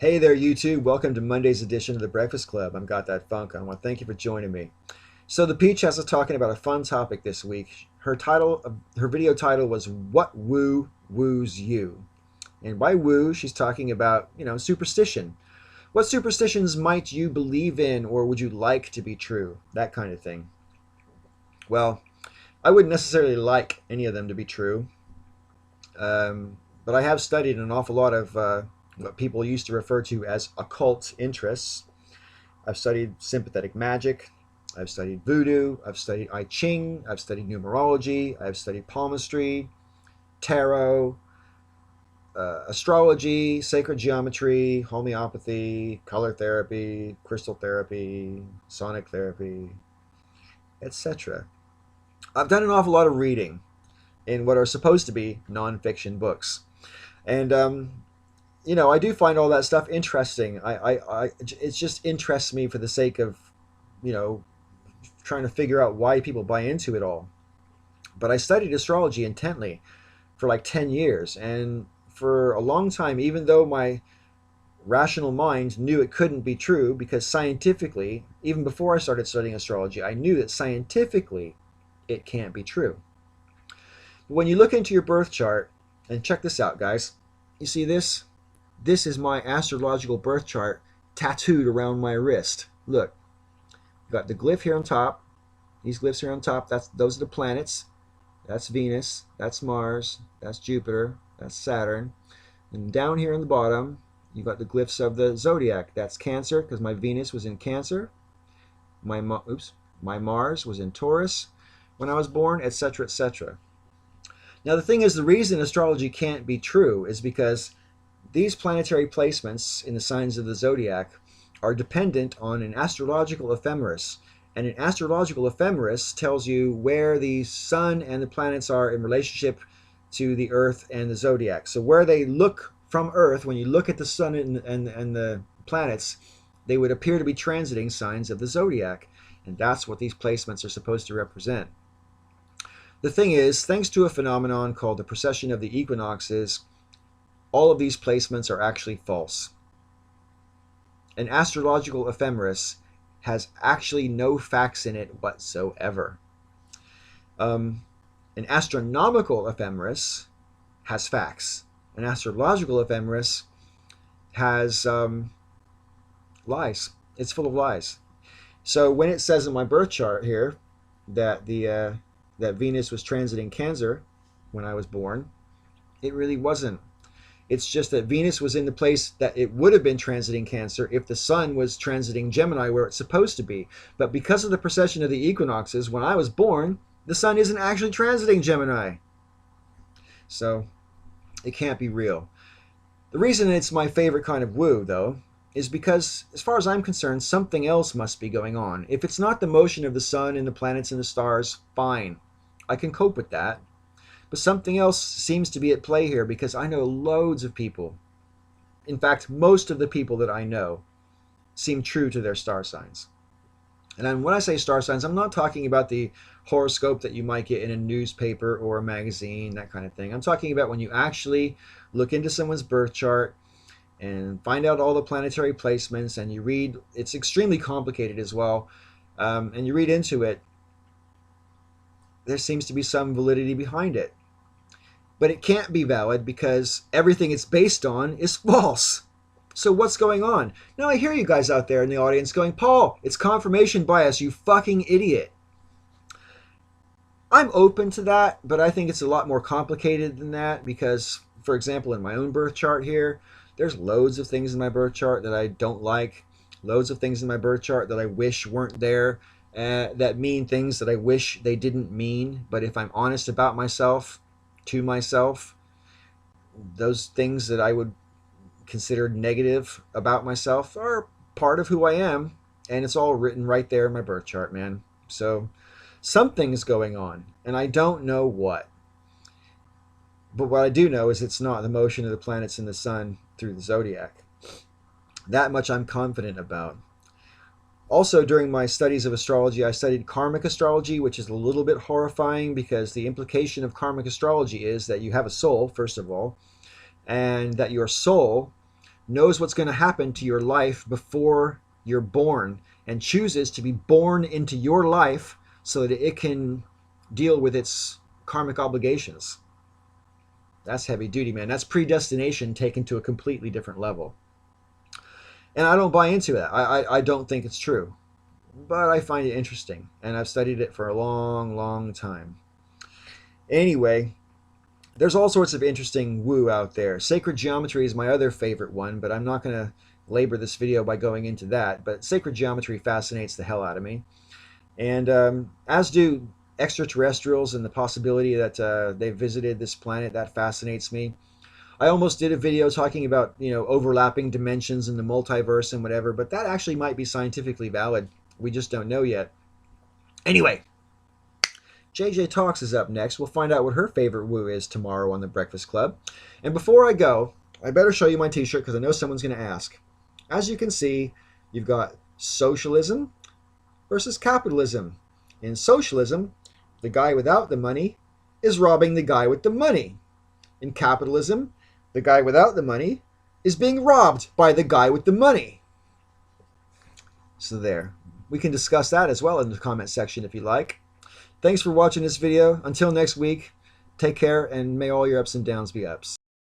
Hey there, YouTube. Welcome to Monday's edition of The Breakfast Club. I'm Got That Funk. I want to thank you for joining me. So the Peach has us talking about a fun topic this week. Her video title was "What Woo Woos You?" And by woo, she's talking about, superstition. What superstitions might you believe in or would you like to be true? That kind of thing. Well, I wouldn't necessarily like any of them to be true. But I have studied an awful lot of what people used to refer to as occult interests. I've studied sympathetic magic. I've studied voodoo. I've studied I Ching. I've studied numerology. I've studied palmistry, tarot, astrology, sacred geometry, homeopathy, color therapy, crystal therapy, sonic therapy, etc. I've done an awful lot of reading in what are supposed to be nonfiction books. And I do find all that stuff interesting. It just interests me for the sake of, you know, trying to figure out why people buy into it all. But I studied astrology intently for like 10 years. And for a long time, even though my rational mind knew it couldn't be true, because scientifically, even before I started studying astrology, I knew that scientifically it can't be true. But when you look into your birth chart, and check this out, guys, you see this? This is my astrological birth chart tattooed around my wrist. Look, you've got the glyph here on top. These glyphs here on top, those are the planets. That's Venus, that's Mars, that's Jupiter, that's Saturn. And down here on the bottom, you've got the glyphs of the zodiac. That's Cancer, because my Venus was in Cancer. My Mars was in Taurus when I was born, etc., etc. Now the thing is, the reason astrology can't be true is because these planetary placements in the signs of the zodiac are dependent on an astrological ephemeris. And an astrological ephemeris tells you where the sun and the planets are in relationship to the earth and the zodiac. So where they look from earth, when you look at the sun and the planets, they would appear to be transiting signs of the zodiac. And that's what these placements are supposed to represent. The thing is, thanks to a phenomenon called the precession of the equinoxes, all of these placements are actually false. An astrological ephemeris has actually no facts in it whatsoever. An astronomical ephemeris has facts. An astrological ephemeris has lies. It's full of lies. So when it says in my birth chart here that that Venus was transiting Cancer when I was born, it really wasn't. It's just that Venus was in the place that it would have been transiting Cancer if the sun was transiting Gemini, where it's supposed to be. But because of the precession of the equinoxes, when I was born, the sun isn't actually transiting Gemini. So it can't be real. The reason it's my favorite kind of woo, though, is because, as far as I'm concerned, something else must be going on. If it's not the motion of the sun and the planets and the stars, fine. I can cope with that. But something else seems to be at play here, because I know loads of people. In fact, most of the people that I know seem true to their star signs. And when I say star signs, I'm not talking about the horoscope that you might get in a newspaper or a magazine, that kind of thing. I'm talking about when you actually look into someone's birth chart and find out all the planetary placements, and you read. It's extremely complicated as well, and you read into it. There seems to be some validity behind it. But it can't be valid because everything it's based on is false. So what's going on? Now I hear you guys out there in the audience going, Paul, it's confirmation bias, you fucking idiot. I'm open to that, but I think it's a lot more complicated than that because, for example, in my own birth chart here, there's loads of things in my birth chart that I don't like, loads of things in my birth chart that I wish weren't there, that mean things that I wish they didn't mean. But if I'm honest about myself, to myself, those things that I would consider negative about myself are part of who I am, and it's all written right there in my birth chart, man. So something's going on, and I don't know what. But what I do know is it's not the motion of the planets and the sun through the zodiac. That much I'm confident about. Also, during my studies of astrology, I studied karmic astrology, which is a little bit horrifying because the implication of karmic astrology is that you have a soul, first of all, and that your soul knows what's going to happen to your life before you're born and chooses to be born into your life so that it can deal with its karmic obligations. That's heavy duty, man. That's predestination taken to a completely different level. And I don't buy into that. I don't think it's true. But I find it interesting. And I've studied it for a long, long time. Anyway, there's all sorts of interesting woo out there. Sacred geometry is my other favorite one, but I'm not going to labor this video by going into that. But sacred geometry fascinates the hell out of me. And as do extraterrestrials and the possibility that they've visited this planet. That fascinates me. I almost did a video talking about, overlapping dimensions in the multiverse and whatever, but that actually might be scientifically valid. We just don't know yet. Anyway, JJ Talks is up next. We'll find out what her favorite woo is tomorrow on The Breakfast Club. And before I go, I better show you my t-shirt because I know someone's going to ask. As you can see, you've got socialism versus capitalism. In socialism, the guy without the money is robbing the guy with the money. In capitalism, the guy without the money is being robbed by the guy with the money. So there. We can discuss that as well in the comment section if you like. Thanks for watching this video. Until next week, take care and may all your ups and downs be ups.